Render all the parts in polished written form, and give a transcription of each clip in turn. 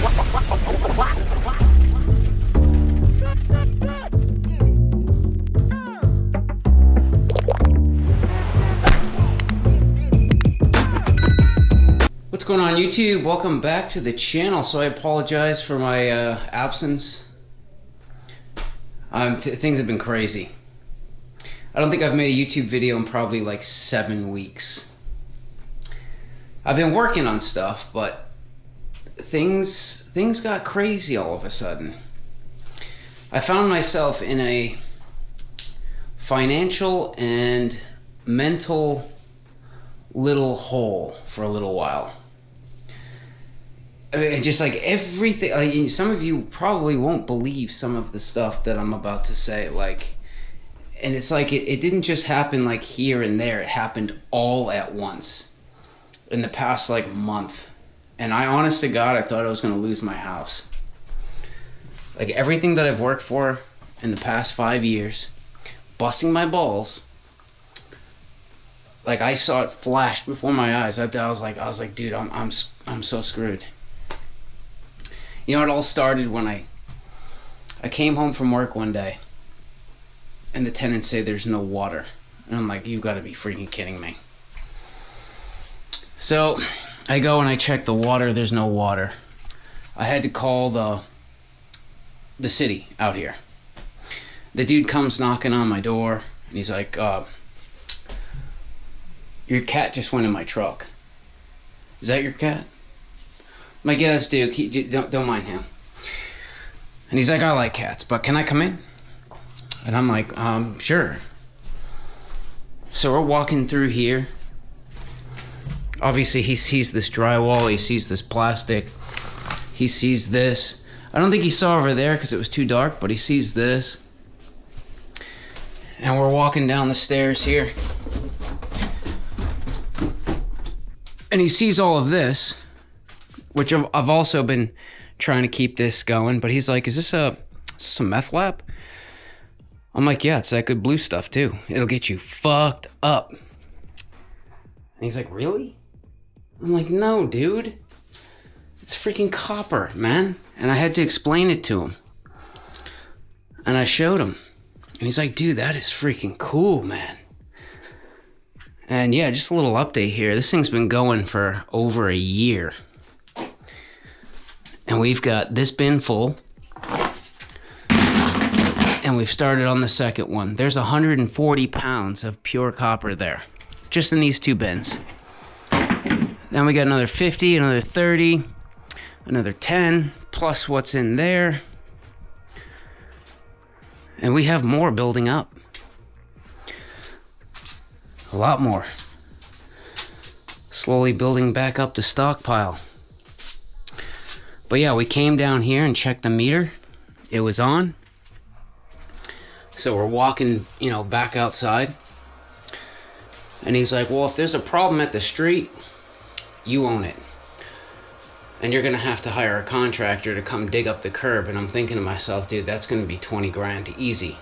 What's going on, YouTube? Welcome back to the channel. So I apologize for my absence. Things have been crazy. I don't think I've made a YouTube video in probably like 7 weeks. I've been working on stuff, but things got crazy all of a sudden. I found myself in a financial and mental little hole for a little while. I mean, just like everything, like, some of you probably won't believe some of the stuff that I'm about to say, like, and it's like it didn't just happen like here and there, it happened all at once in the past like month. And I, honest to God, I thought I was going to lose my house. Like everything that I've worked for in the past 5 years, busting my balls, like I saw it flash before my eyes. I was like, dude, I'm so screwed. You know, it all started when I came home from work one day and the tenants say there's no water. And I'm like, you've got to be freaking kidding me. So I go and I check the water. There's no water. I had to call the city out here. The dude comes knocking on my door and he's like, your cat just went in my truck. Is that your cat? I'm like, yeah, that's Duke. Don't mind him. And he's like, I like cats, but can I come in? And I'm like, sure. So we're walking through here. Obviously, he sees this drywall. He sees this plastic. He sees this. I don't think he saw over there because it was too dark, but he sees this. And we're walking down the stairs here. And he sees all of this, which I've also been trying to keep this going. But he's like, is this a meth lab? I'm like, yeah, it's that good blue stuff too. It'll get you fucked up. And he's like, really? I'm like, no, dude. It's freaking copper, man. And I had to explain it to him. And I showed him. And he's like, dude, that is freaking cool, man. And yeah, just a little update here. This thing's been going for over a year. And we've got this bin full. And we've started on the second one. There's 140 pounds of pure copper there. Just in these two bins. Then we got another 50, another 30, another 10, plus what's in there. And we have more building up. A lot more. Slowly building back up the stockpile. But yeah, we came down here and checked the meter. It was on. So we're walking, back outside. And he's like, well, if there's a problem at the street, you own it. And you're going to have to hire a contractor to come dig up the curb. And I'm thinking to myself, dude, that's going to be 20 grand easy.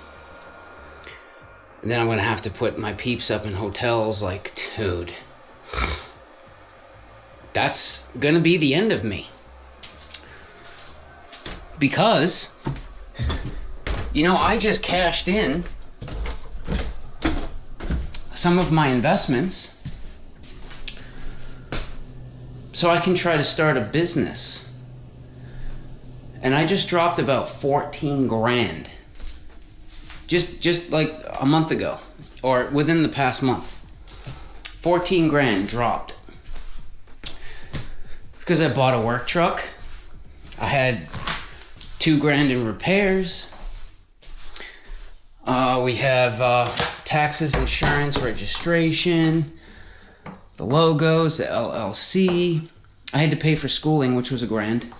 And then I'm going to have to put my peeps up in hotels. Like, dude, that's going to be the end of me. Because, I just cashed in some of my investments so I can try to start a business. And I just dropped about 14 grand. Just like a month ago, or within the past month. 14 grand dropped. Because I bought a work truck. I had 2 grand in repairs. We have taxes, insurance, registration, the logos, the LLC. I had to pay for schooling, which was $1 grand.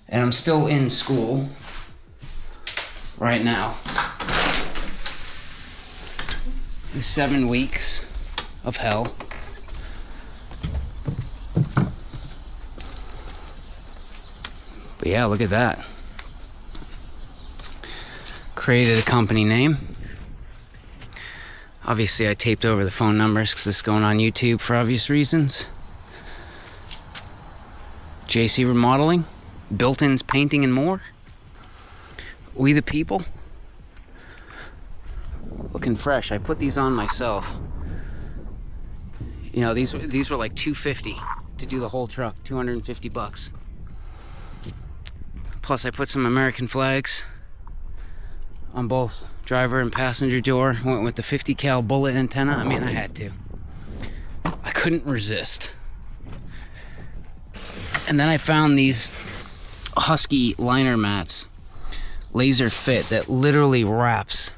And I'm still in school right now. 7 weeks of hell. But yeah, look at that. Created a company name. Obviously I taped over the phone numbers because it's going on YouTube for obvious reasons. JC Remodeling, Built-ins Painting and more. We the people. Looking fresh. I put these on myself. You know, these were like $250 to do the whole truck, $250. Plus I put some American flags on both driver and passenger door. Went with the 50 cal bullet antenna. I mean, I had to. I couldn't resist. And then I found these Husky liner mats, laser fit, that literally wraps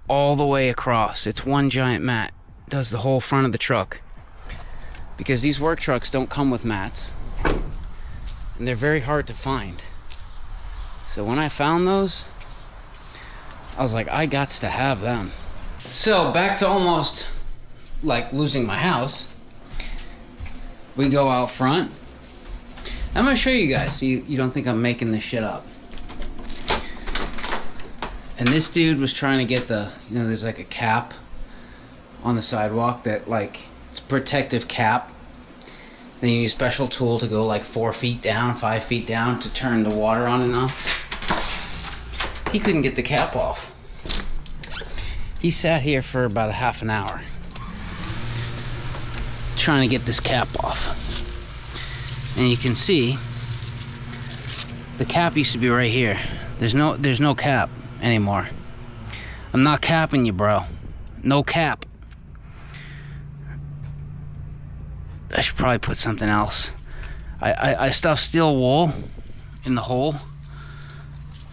all the way across. It's one giant mat, does the whole front of the truck. Because these work trucks don't come with mats, and they're very hard to find. So when I found those, I was like, I gots to have them. So back to almost like losing my house. We go out front. I'm gonna show you guys so you don't think I'm making this shit up. And this dude was trying to get the, you know, there's like a cap on the sidewalk that, like, it's a protective cap. Then you use a special tool to go like 4 feet down, 5 feet down to turn the water on and off. He couldn't get the cap off. He sat here for about a half an hour trying to get this cap off. And you can see the cap used to be right here. There's no cap anymore. I'm not capping you, bro. No cap. I should probably put something else. I stuffed steel wool in the hole.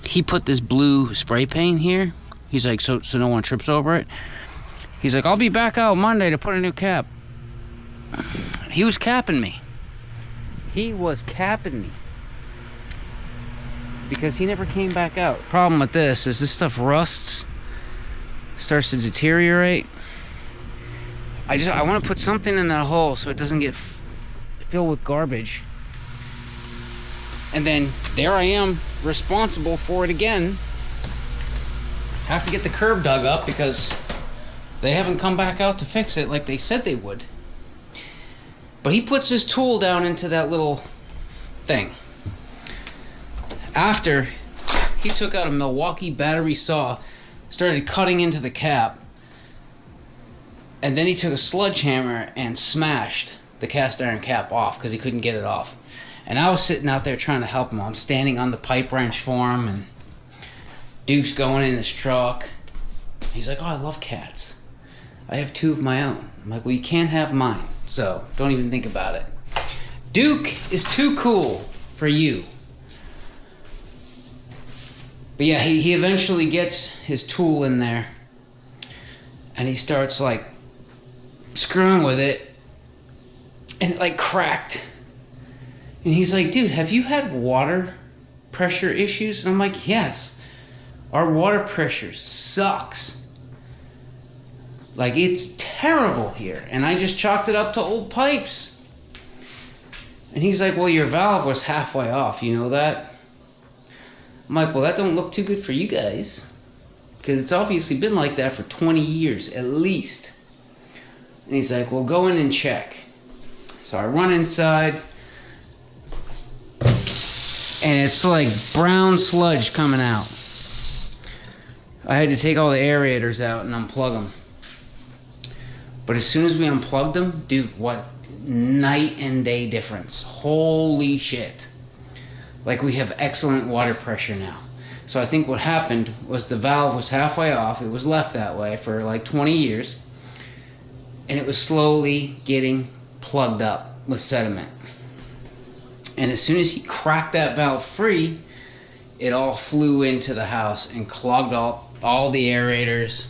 He put this blue spray paint here. He's like, so no one trips over it. He's like, I'll be back out Monday to put a new cap. He was capping me. He was capping me. Because he never came back out. Problem with this is this stuff rusts, starts to deteriorate. I want to put something in that hole so it doesn't get filled with garbage. And then there I am, responsible for it again. Have to get the curb dug up because they haven't come back out to fix it like they said they would. But he puts his tool down into that little thing. After he took out a Milwaukee battery saw, started cutting into the cap, and then he took a sledgehammer and smashed the cast iron cap off because he couldn't get it off. And I was sitting out there trying to help him. I'm standing on the pipe wrench for him, and Duke's going in his truck. He's like, oh, I love cats. I have 2 of my own. I'm like, well, you can't have mine, so don't even think about it. Duke is too cool for you. But yeah, he eventually gets his tool in there, and he starts like screwing with it, and it like cracked. And he's like, dude, have you had water pressure issues? And I'm like, yes, our water pressure sucks. Like, it's terrible here. And I just chalked it up to old pipes. And he's like, well, your valve was halfway off, you know that? I'm like, well, that don't look too good for you guys, because it's obviously been like that for 20 years at least. And he's like, well, go in and check. So I run inside, and it's like brown sludge coming out. I had to take all the aerators out and unplug them. But as soon as we unplugged them, dude, what night and day difference. Holy shit. Like, we have excellent water pressure now. So I think what happened was the valve was halfway off. It was left that way for like 20 years. And it was slowly getting plugged up with sediment. And as soon as he cracked that valve free, it all flew into the house and clogged all the aerators.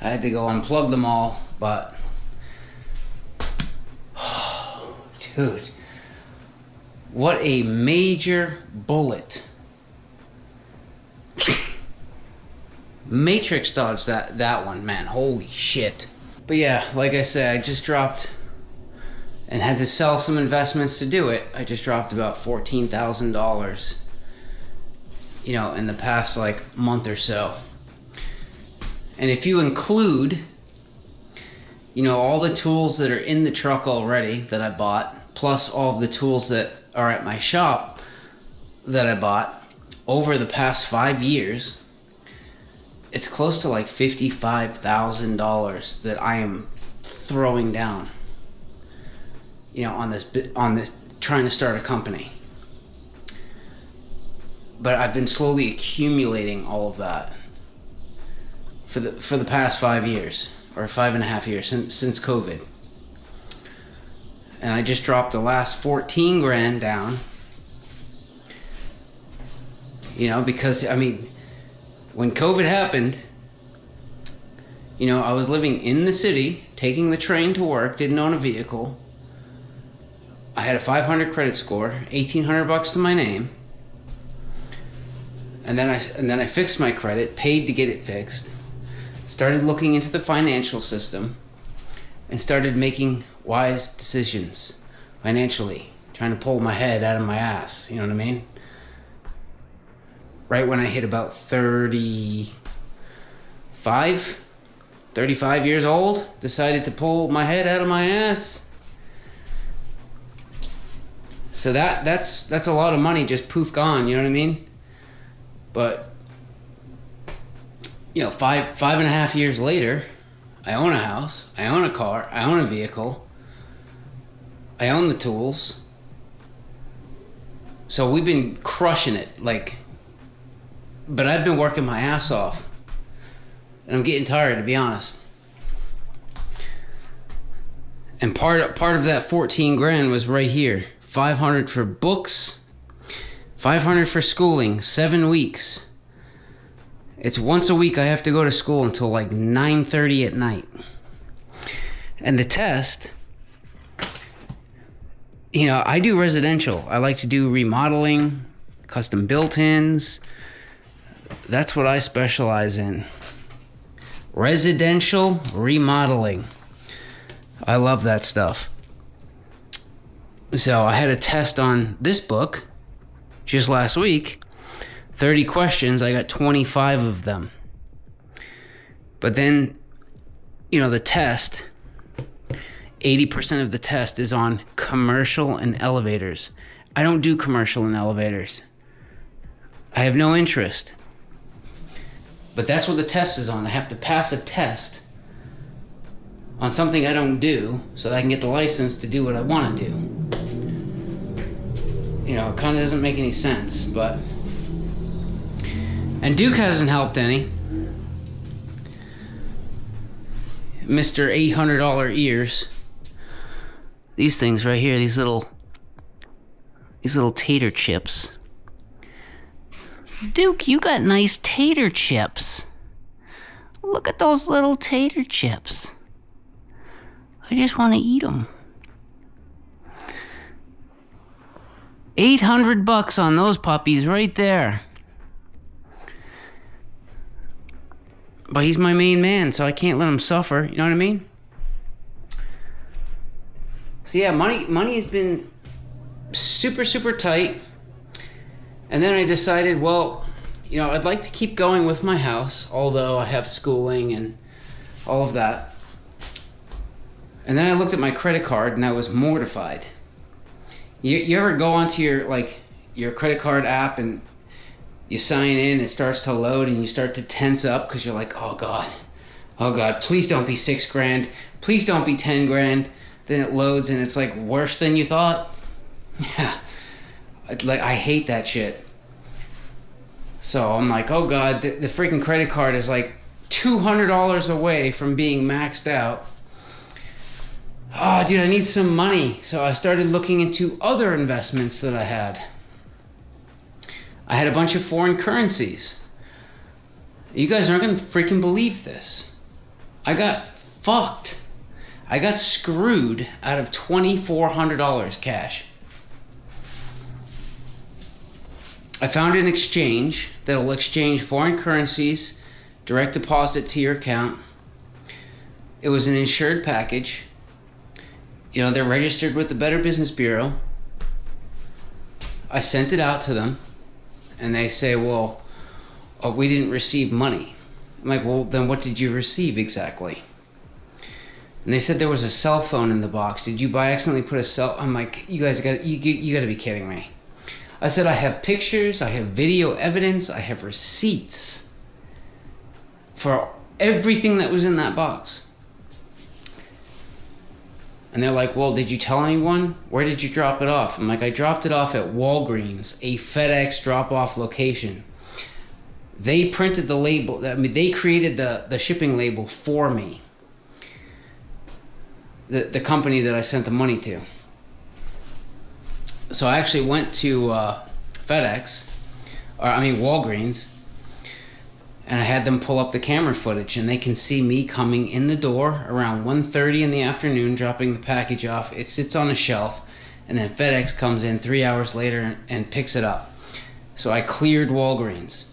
I had to go unplug them all, but dude, what a major bullet. Matrix dodged that one, man. Holy shit. But yeah, like I said, I just dropped, and had to sell some investments to do it. I just dropped about $14,000, you know, in the past like month or so. And if you include, you know, all the tools that are in the truck already that I bought, plus all of the tools that or at my shop that I bought over the past 5 years, it's close to like $55,000 that I am throwing down, on this trying to start a company. But I've been slowly accumulating all of that for the past 5 years, or 5.5 years, since COVID. And I just dropped the last 14 grand down. Because when COVID happened, I was living in the city, taking the train to work, didn't own a vehicle. I had a 500 credit score, $1,800 to my name. And then I fixed my credit, paid to get it fixed, started looking into the financial system, and started making wise decisions financially, trying to pull my head out of my ass, you know what I mean? Right when I hit about 35 years old, decided to pull my head out of my ass. So that's a lot of money just poof gone, you know what I mean? But 5.5 years later, I own a house, I own a car, I own a vehicle, I own the tools. So we've been crushing it, but I've been working my ass off. And I'm getting tired, to be honest. And part of that 14 grand was right here. 500 for books, 500 for schooling, 7 weeks. It's once a week I have to go to school until like 9:30 at night. And the test, I do residential. I like to do remodeling, custom built-ins. That's what I specialize in. Residential remodeling. I love that stuff. So I had a test on this book just last week. 30 questions, I got 25 of them. But then, the test, 80% of the test is on commercial and elevators. I don't do commercial and elevators. I have no interest. But that's what the test is on. I have to pass a test on something I don't do so that I can get the license to do what I want to do. It kind of doesn't make any sense, but... And Duke hasn't helped any. Mr. $800 ears. These things right here, these little tater chips. Duke, you got nice tater chips. Look at those little tater chips. I just want to eat them. $800 on those puppies right there. But he's my main man, so I can't let him suffer. You know what I mean? So yeah, money has been super, super tight. And then I decided, I'd like to keep going with my house, although I have schooling and all of that. And then I looked at my credit card and I was mortified. You ever go onto your credit card app and you sign in, it starts to load and you start to tense up because you're like, oh God, please don't be 6 grand. Please don't be 10 grand. Then it loads and it's like worse than you thought. Yeah. I hate that shit. So I'm like, oh God, the freaking credit card is like $200 away from being maxed out. Oh, dude, I need some money. So I started looking into other investments that I had. I had a bunch of foreign currencies. You guys aren't going to freaking believe this. I got fucked. I got screwed out of $2,400 cash. I found an exchange that'll exchange foreign currencies, direct deposit to your account. It was an insured package. They're registered with the Better Business Bureau. I sent it out to them, and they say, we didn't receive money. I'm like, well, then what did you receive exactly? And they said there was a cell phone in the box. Did you by accidentally put a cell? I'm like, you guys got you got to be kidding me. I said, I have pictures, I have video evidence, I have receipts for everything that was in that box. And they're like, well, did you tell anyone? Where did you drop it off? I'm like, I dropped it off at Walgreens, a FedEx drop-off location. They printed the label. I mean, they created the shipping label for me. The company that I sent the money to. So I actually went to Walgreens, and I had them pull up the camera footage, and they can see me coming in the door around 1:30 in the afternoon, dropping the package off. It sits on a shelf, and then FedEx comes in 3 hours later and picks it up. So I cleared Walgreens.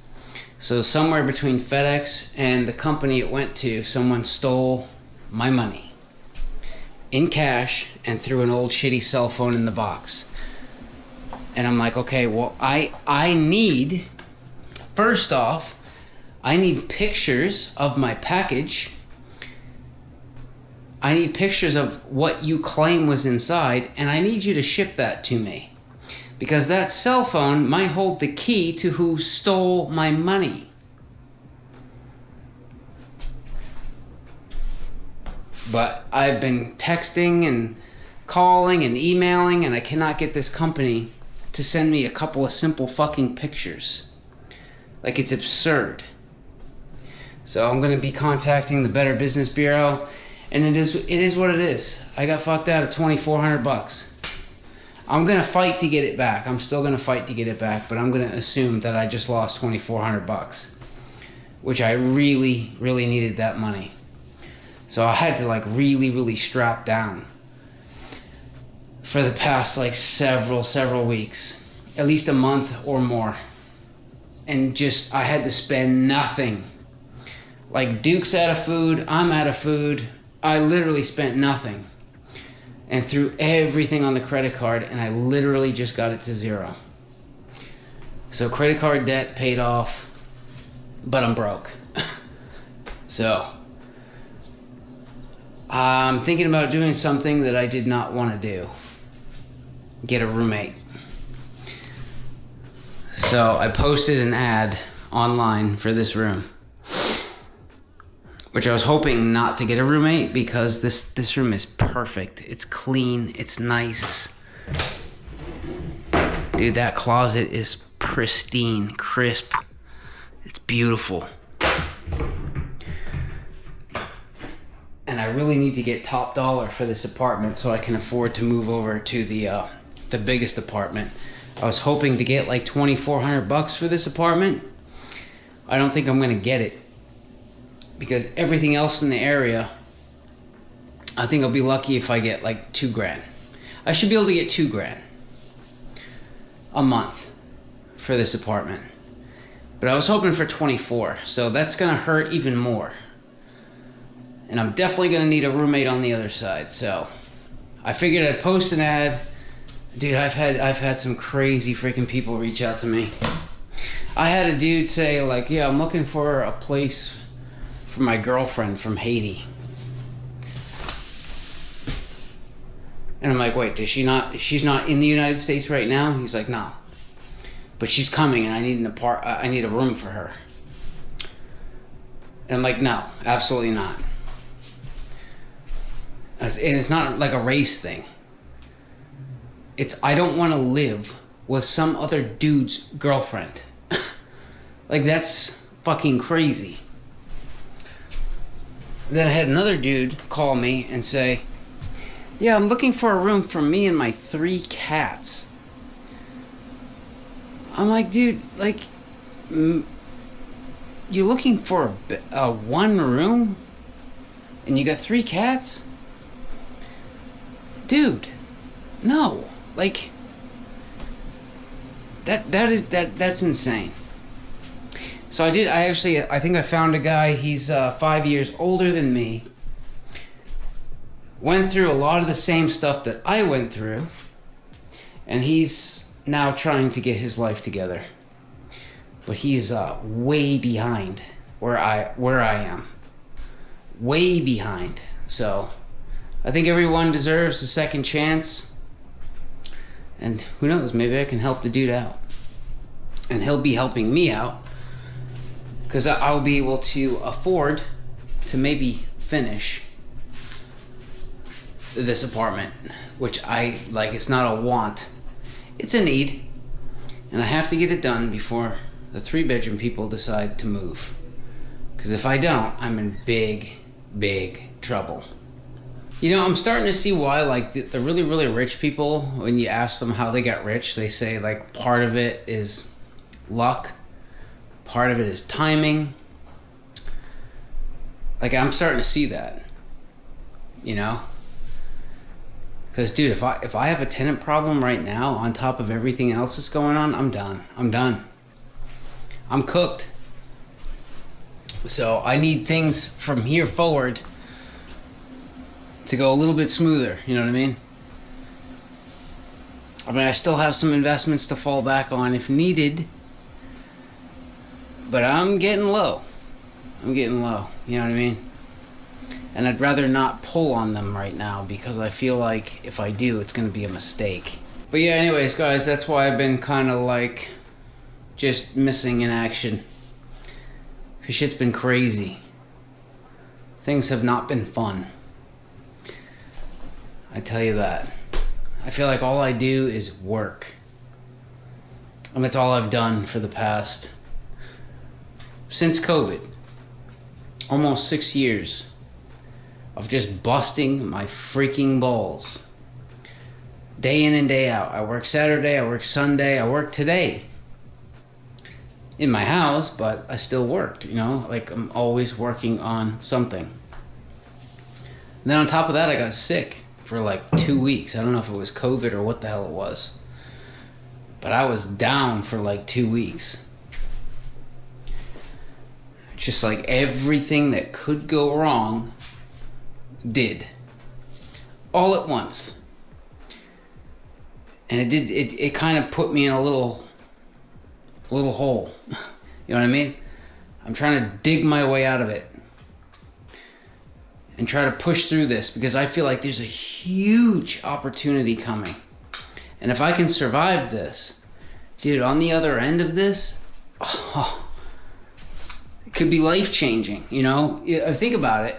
So somewhere between FedEx and the company it went to, someone stole my money in cash and threw an old shitty cell phone in the box. And I'm like, okay, well, I need, first off, I need pictures of my package. I need pictures of what you claim was inside, and I need you to ship that to me. Because that cell phone might hold the key to who stole my money. But I've been texting and calling and emailing, and I cannot get this company to send me a couple of simple fucking pictures. Like, it's absurd. So I'm going to be contacting the Better Business Bureau, and it is what it is. I got fucked out of $2,400. I'm going to fight to get it back. I'm still going to fight to get it back, but I'm going to assume that I just lost $2,400, which I really, really needed that money. So I had to like really, really strap down for the past like several weeks, at least a month or more. And just, I had to spend nothing. Like, Duke's out of food, I'm out of food. I literally spent nothing and threw everything on the credit card, and I literally just got it to zero. So credit card debt paid off, but I'm broke. So I'm thinking about doing something that I did not want to do. Get a roommate. So I posted an ad online for this room, which I was hoping not to get a roommate because this room is perfect. It's clean. It's nice. Dude, that closet is pristine, crisp. It's beautiful. And I really need to get top dollar for this apartment so I can afford to move over to the biggest apartment. I was hoping to get like $2,400 for this apartment. I don't think I'm gonna get it because everything else in the area, I think I'll be lucky if I get like $2,000. I should be able to get $2,000 a month for this apartment. But I was hoping for 24, so that's gonna hurt even more. And I'm definitely gonna need a roommate on the other side, so I figured I'd post an ad. Dude, I've had some crazy freaking people reach out to me. I had a dude say like, yeah, I'm looking for a place for my girlfriend from Haiti. And I'm like, wait, she's not in the United States right now? He's like, no. But she's coming and I need a room for her. And I'm like, no, absolutely not. And it's not like a race thing. I don't want to live with some other dude's girlfriend. Like, that's fucking crazy. Then I had another dude call me and say, yeah, I'm looking for a room for me and my 3 cats. I'm like, dude, like, you're looking for a one room and you got 3 cats? Dude, no. Like, that's insane. So I think I found a guy. He's 5 years older than me. Went through a lot of the same stuff that I went through, and he's now trying to get his life together. But he's way behind where I am. Way behind. So I think everyone deserves a second chance. And who knows, maybe I can help the dude out. And he'll be helping me out. Because I'll be able to afford to maybe finish this apartment. Which I like, it's not a want. It's a need. And I have to get it done before the 3-bedroom people decide to move. Because if I don't, I'm in big, big trouble. You know, I'm starting to see why, like, the really, really rich people, when you ask them how they got rich, they say, like, part of it is luck, part of it is timing. Like, I'm starting to see that, you know? Because, dude, if I have a tenant problem right now, on top of everything else that's going on, I'm done. I'm cooked. So I need things from here forward to go a little bit smoother, you know what I mean? I still have some investments to fall back on if needed, but I'm getting low, you know what I mean? And I'd rather not pull on them right now because I feel like if I do, it's gonna be a mistake. But yeah, anyways, guys, that's why I've been kind of like just missing in action. Cause shit's been crazy. Things have not been fun. I tell you that. I feel like all I do is work. And that's all I've done for the past, since COVID. Almost 6 years of just busting my freaking balls. Day in and day out. I work Saturday, I work Sunday, I work today. In my house, but I still worked, you know? Like, I'm always working on something. And then on top of that, I got sick for like 2 weeks. I don't know if it was COVID or what the hell it was. But I was down for like 2 weeks. Just like everything that could go wrong did. All at once. And it kind of put me in a little hole. You know what I mean? I'm trying to dig my way out of it. And try to push through this because I feel like there's a huge opportunity coming. And if I can survive this, dude, on the other end of this, it could be life-changing, you know? Think about it.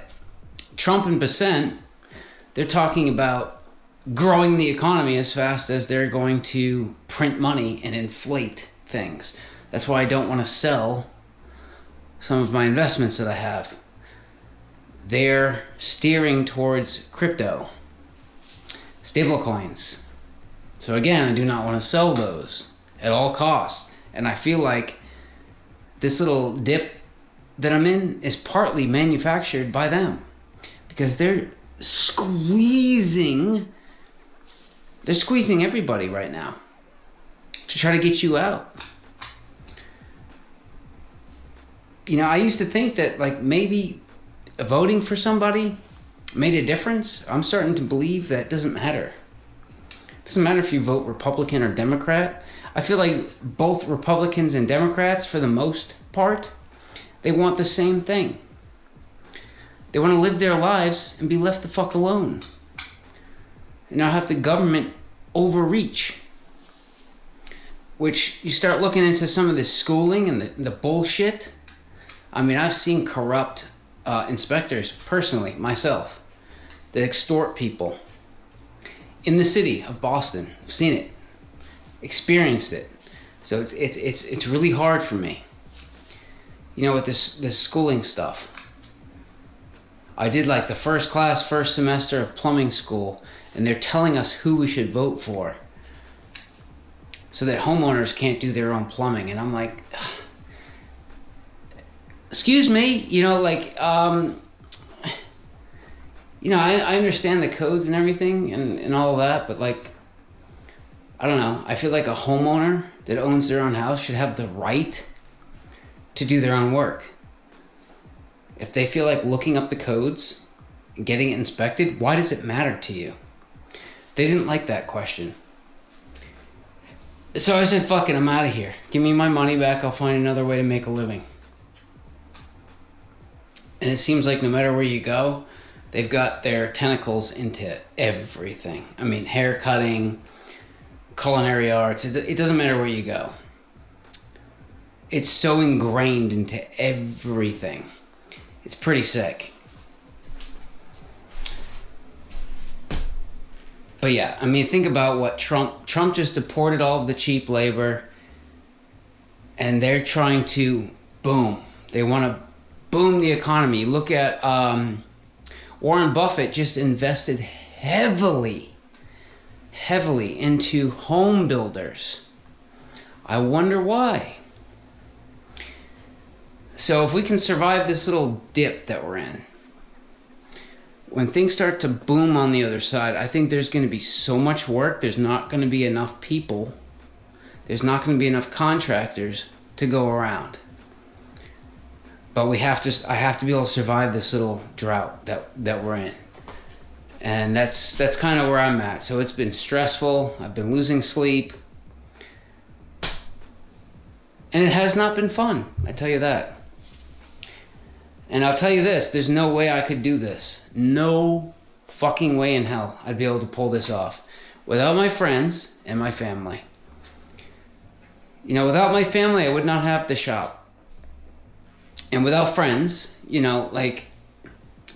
Trump and Bessent, they're talking about growing the economy as fast as they're going to print money and inflate things. That's why I don't want to sell some of my investments that I have. They're steering towards crypto, stablecoins. So again, I do not want to sell those at all costs. And I feel like this little dip that I'm in is partly manufactured by them because they're squeezing everybody right now to try to get you out. You know, I used to think that like maybe voting for somebody made a difference. I'm starting to believe that it doesn't matter. It doesn't matter if you vote Republican or Democrat. I feel like both Republicans and Democrats, for the most part, they want the same thing. They want to live their lives and be left the fuck alone. And not have the government overreach. Which you start looking into some of this schooling and the bullshit. I mean, I've seen corrupt inspectors, personally, myself, that extort people in the city of Boston. I've seen it, experienced it. So it's really hard for me. You know, with this schooling stuff. I did like the first semester of plumbing school, and they're telling us who we should vote for so that homeowners can't do their own plumbing. And I'm like, excuse me, you know, like, you know, I understand the codes and everything and all of that, but like, I don't know. I feel like a homeowner that owns their own house should have the right to do their own work. If they feel like looking up the codes and getting it inspected, why does it matter to you? They didn't like that question. So I said, fuck it, I'm out of here. Give me my money back. I'll find another way to make a living. And it seems like no matter where you go, They've got their tentacles into everything. I mean, hair cutting, culinary arts, it doesn't matter where you go. It's so ingrained into everything. It's pretty sick. But yeah, I mean, think about what Trump just deported all of the cheap labor, and they're trying to boom. They want to boom the economy. Look at Warren Buffett just invested heavily into home builders. I wonder why. So if we can survive this little dip that we're in, when things start to boom on the other side, I think there's going to be so much work. There's not going to be enough people. There's not going to be enough contractors to go around. But I have to be able to survive this little drought that we're in. And that's kind of where I'm at. So it's been stressful. I've been losing sleep. And it has not been fun, I tell you that. And I'll tell you this, there's no way I could do this. No fucking way in hell I'd be able to pull this off without my friends and my family. You know, without my family, I would not have the shop. And without friends, you know, like,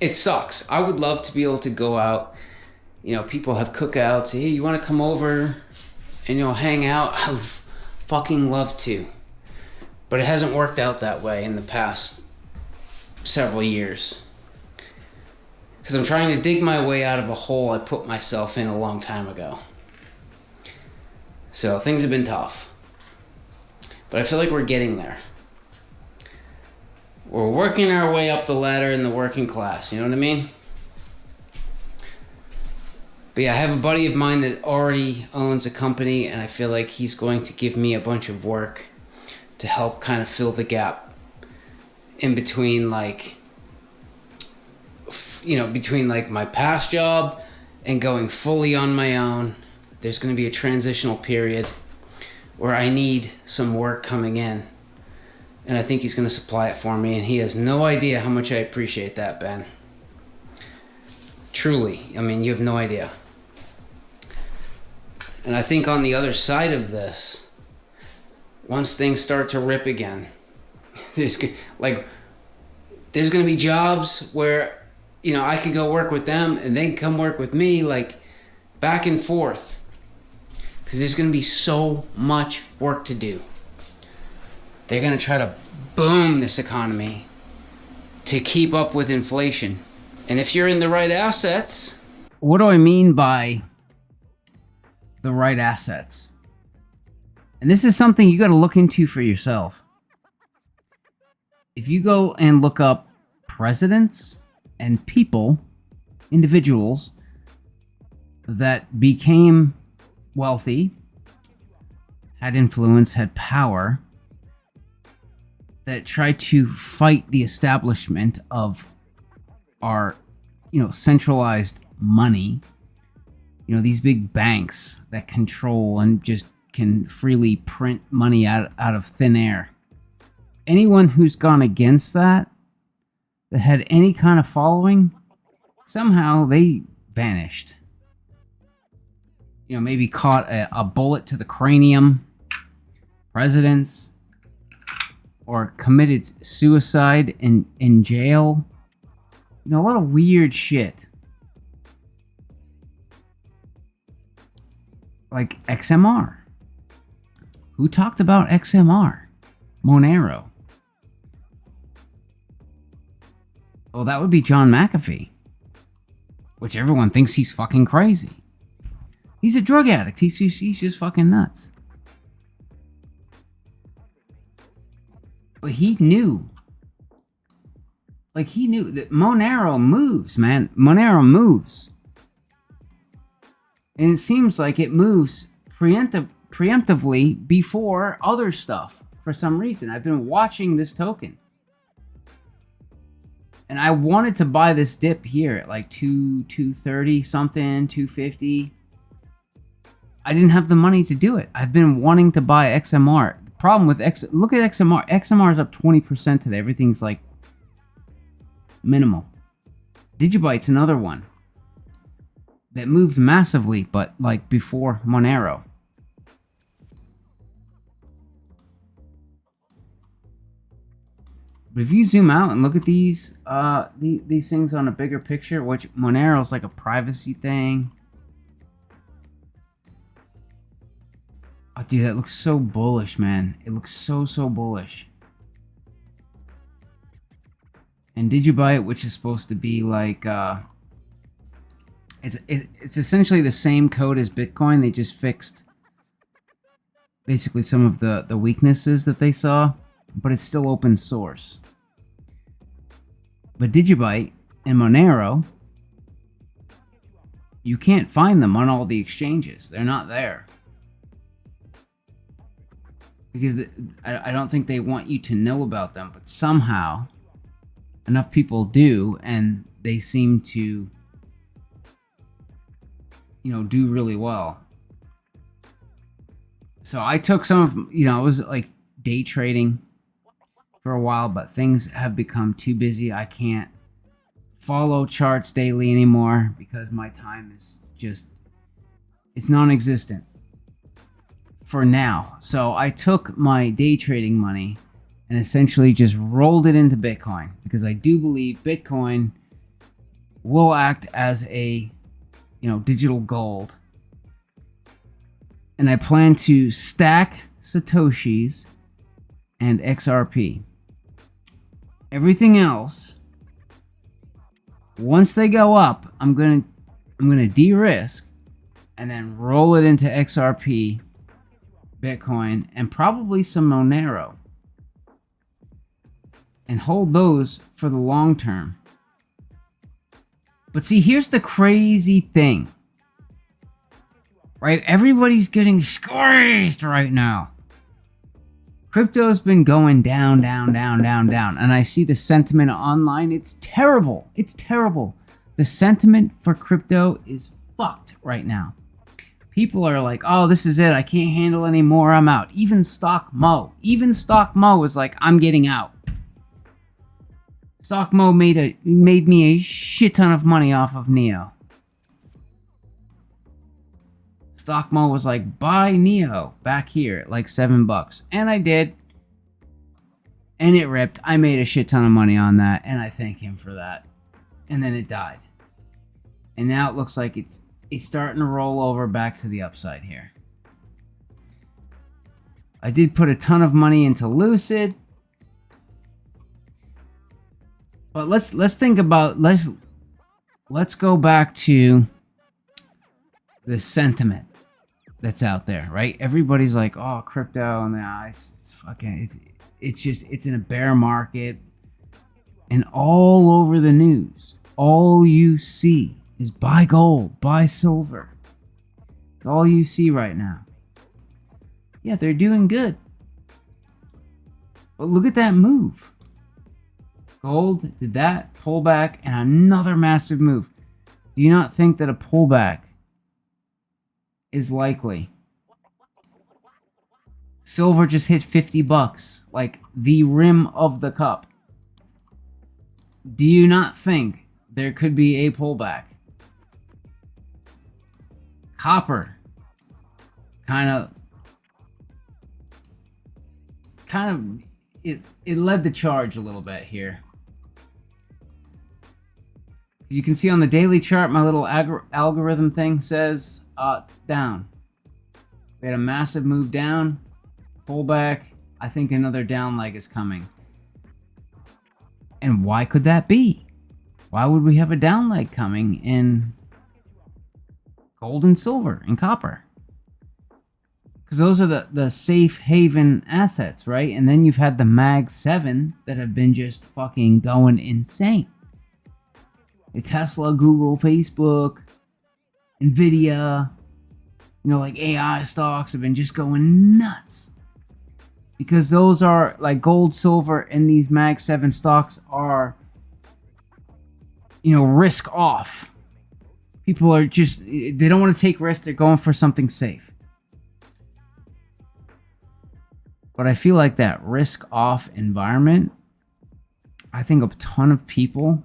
it sucks. I would love to be able to go out. You know, people have cookouts. Hey, you want to come over and, you know, hang out? I would fucking love to. But it hasn't worked out that way in the past several years. Because I'm trying to dig my way out of a hole I put myself in a long time ago. So things have been tough. But I feel like we're getting there. We're working our way up the ladder in the working class, you know what I mean? But yeah, I have a buddy of mine that already owns a company, and I feel like he's going to give me a bunch of work to help kind of fill the gap in between, like, you know, between like my past job and going fully on my own. There's going to be a transitional period where I need some work coming in. And I think he's going to supply it for me. And he has no idea how much I appreciate that, Ben. Truly. I mean, you have no idea. And I think on the other side of this, once things start to rip again, there's going to be jobs where, you know, I could go work with them and they can come work with me, like, back and forth. Because there's going to be so much work to do. They're going to try to boom this economy to keep up with inflation. And if you're in the right assets... What do I mean by the right assets? And this is something you got to look into for yourself. If you go and look up presidents and people, individuals, that became wealthy, had influence, had power, that tried to fight the establishment of our, you know, centralized money, you know, these big banks that control and just can freely print money out of thin air. Anyone who's gone against that had any kind of following, somehow they vanished. You know, maybe caught a bullet to the cranium, presidents, or committed suicide in jail. You know, a lot of weird shit. Like XMR. Who talked about XMR? Monero. Well, that would be John McAfee. Which everyone thinks he's fucking crazy. He's a drug addict. He's just fucking nuts. But he knew. Like, he knew that Monero moves, man. Monero moves. And it seems like it moves preemptively before other stuff for some reason. I've been watching this token. And I wanted to buy this dip here at like 230 something, 250. I didn't have the money to do it. I've been wanting to buy XMR. The problem with look at XMR. XMR is up 20% today. Everything's like minimal. Digibyte's another one that moved massively, but like before Monero. But if you zoom out and look at these things on a bigger picture, which Monero's like a privacy thing. Oh, dude, that looks so bullish, man. It looks so bullish. And Digibyte, which is supposed to be like, it's essentially the same code as Bitcoin. They just fixed basically some of the weaknesses that they saw, but it's still open source. But Digibyte and Monero, you can't find them on all the exchanges. They're not there. Because I don't think they want you to know about them, but somehow enough people do, and they seem to, do really well. So I took some of, I was like day trading for a while, but things have become too busy. I can't follow charts daily anymore because my time is just, it's non-existent for now. So I took my day trading money and essentially just rolled it into Bitcoin because I do believe Bitcoin will act as a, digital gold. And I plan to stack Satoshis and XRP. Everything else, once they go up, I'm gonna de-risk and then roll it into XRP, Bitcoin, and probably some Monero, and hold those for the long term. But see, here's the crazy thing, right? Everybody's getting squeezed right now. Crypto's been going down, and I see the sentiment online. It's terrible. It's terrible. The sentiment for crypto is fucked right now. People are like, oh, this is it. I can't handle anymore. I'm out. Even StockMo is like, I'm getting out. StockMo made me a shit ton of money off of Neo. StockMo was like, buy Neo back here at like $7. And I did. And it ripped. I made a shit ton of money on that. And I thank him for that. And then it died. And now it looks like it's starting to roll over back to the upside here. I did put a ton of money into Lucid. But let's think about, let's go back to the sentiment that's out there, right? Everybody's like, oh, crypto, and it's in a bear market, and all over the news, all you see is buy gold, buy silver. It's all you see right now. Yeah, they're doing good, but look at that move. Gold did that, pullback, and another massive move. Do you not think that a pullback is likely? Silver just hit $50, like the rim of the cup. Do you not think there could be a pullback? Copper kind of it led the charge a little bit here. You can see on the daily chart, my little algorithm thing says down. We had a massive move down, pullback. I think another down leg is coming. And why could that be? Why would we have a down leg coming in gold and silver and copper? Because those are the safe haven assets, right? And then you've had the Mag 7 that have been just fucking going insane. Tesla, Google, Facebook, Nvidia, like AI stocks have been just going nuts. Because those are like gold, silver, and these Mag 7 stocks are, risk off. People are just, they don't want to take risks. They're going for something safe. But I feel like that risk off environment, I think a ton of people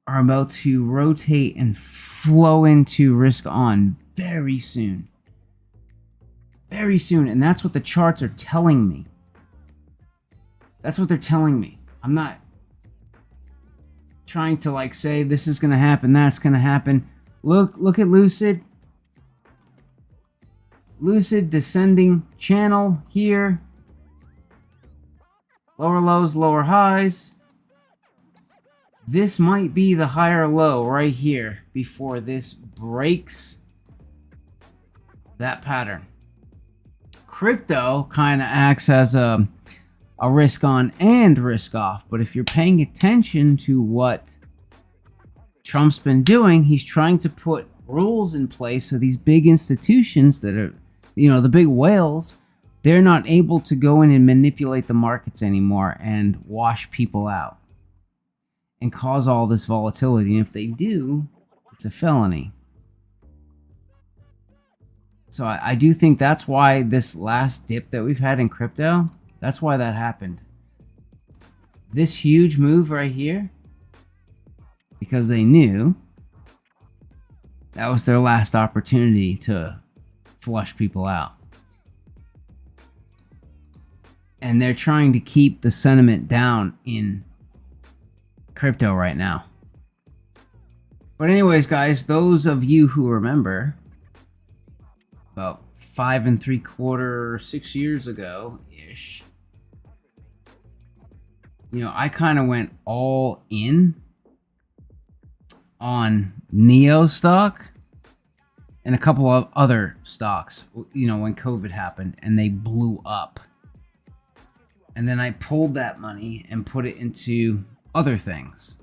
are about to rotate and flow into risk on very soon. Very soon. And that's what the charts are telling me. That's what they're telling me. I'm not trying to like say this is going to happen, that's going to happen. Look at Lucid. Lucid descending channel here. Lower lows, lower highs. This might be the higher low right here before this breaks that pattern. Crypto kind of acts as a risk on and risk off. But if you're paying attention to what Trump's been doing, he's trying to put rules in place so these big institutions that are, the big whales, they're not able to go in and manipulate the markets anymore and wash people out and cause all this volatility. And if they do, it's a felony. So I do think that's why this last dip that we've had in crypto, that's why that happened. This huge move right here, because they knew that was their last opportunity to flush people out. And they're trying to keep the sentiment down in crypto right now. But anyways, guys, those of you who remember, about 5 3/4, 6 years ago-ish, I kind of went all in on Neo stock and a couple of other stocks, when COVID happened and they blew up. And then I pulled that money and put it into other things,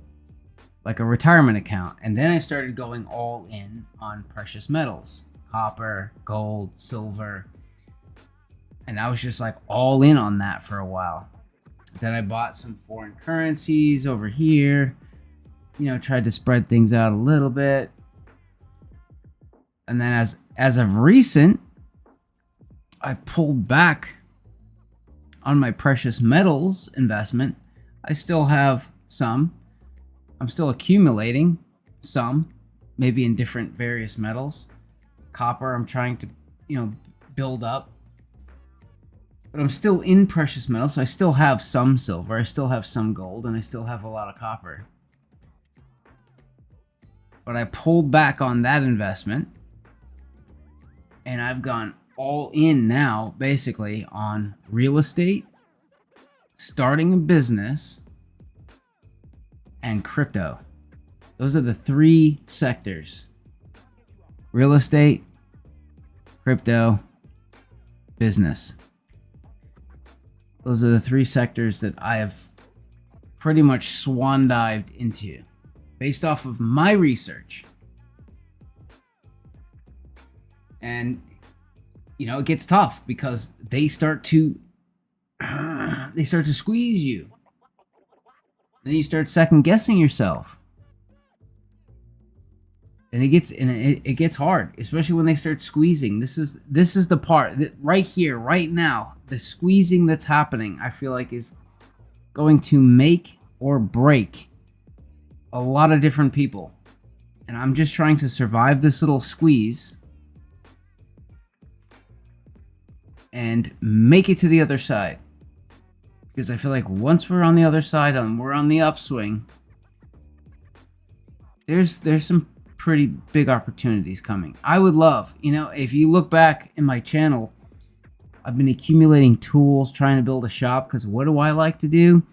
like a retirement account. And then I started going all in on precious metals, copper, gold, silver. And I was just like all in on that for a while. Then I bought some foreign currencies over here, tried to spread things out a little bit. And then as of recent, I've pulled back on my precious metals investment. I still have some. I'm still accumulating some, maybe in different various metals. Copper, I'm trying to, build up. But I'm still in precious metals, so I still have some silver, I still have some gold, and I still have a lot of copper. But I pulled back on that investment, and I've gone all in now, basically, on real estate, starting a business, and crypto. Those are the three sectors: real estate, crypto, business. Those are the three sectors that I have pretty much swan dived into based off of my research. And it gets tough because they start to squeeze you. Then you start second guessing yourself. And it gets hard, especially when they start squeezing. This is the part that right here, right now, the squeezing that's happening, I feel like is going to make or break a lot of different people. And I'm just trying to survive this little squeeze and make it to the other side. Because I feel like once we're on the other side, we're on the upswing, there's some pretty big opportunities coming. I would love, if you look back in my channel, I've been accumulating tools, trying to build a shop, because what do I like to do?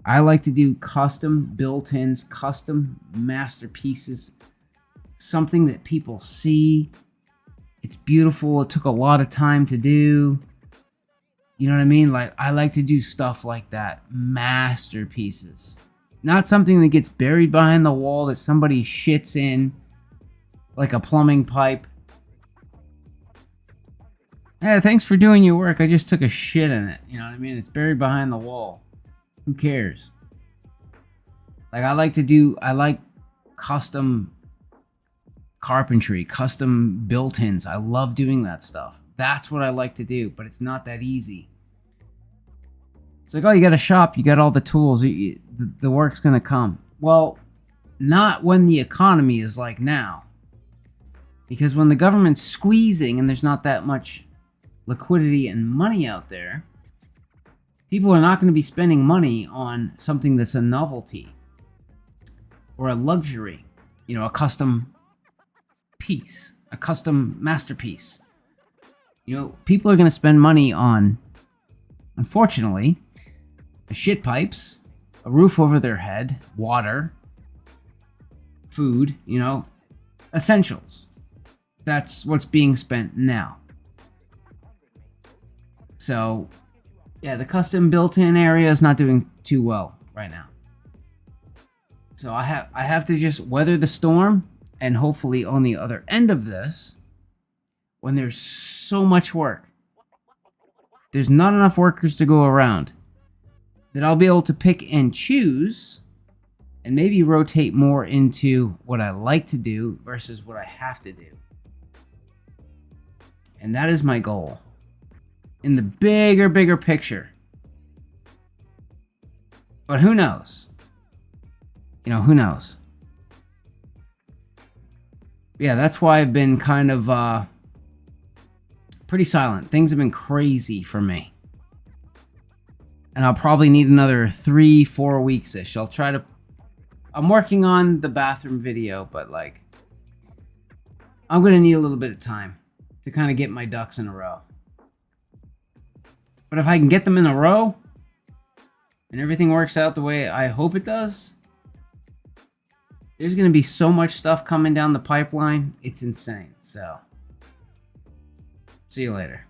I like to do custom built-ins, custom masterpieces, something that people see. It's beautiful. It took a lot of time to do. You know what I mean? Like, I like to do stuff like that. Masterpieces. Not something that gets buried behind the wall that somebody shits in, like a plumbing pipe. Hey, thanks for doing your work. I just took a shit in it. You know what I mean? It's buried behind the wall. Who cares? Like, I like custom carpentry, custom built-ins. I love doing that stuff. That's what I like to do, but it's not that easy. It's like, oh, you got a shop, you got all the tools, the work's gonna come. Well, not when the economy is like now. Because when the government's squeezing and there's not that much liquidity and money out there, people are not going to be spending money on something that's a novelty or a luxury, you know, a custom piece, a custom masterpiece. You know, people are going to spend money on, unfortunately, shit pipes, a roof over their head, water, food, you know, essentials. That's what's being spent now. So, yeah, the custom built-in area is not doing too well right now. So I have to just weather the storm, and hopefully on the other end of this, when there's so much work, there's not enough workers to go around, that I'll be able to pick and choose and maybe rotate more into what I like to do versus what I have to do. And that is my goal in the bigger picture. But who knows? You know, who knows? Yeah, that's why I've been kind of pretty silent. Things have been crazy for me. And I'll probably need another 3-4 weeks-ish. I'm working on the bathroom video, but like, I'm going to need a little bit of time to kind of get my ducks in a row. But if I can get them in a row, and everything works out the way I hope it does, there's going to be so much stuff coming down the pipeline. It's insane. So, see you later.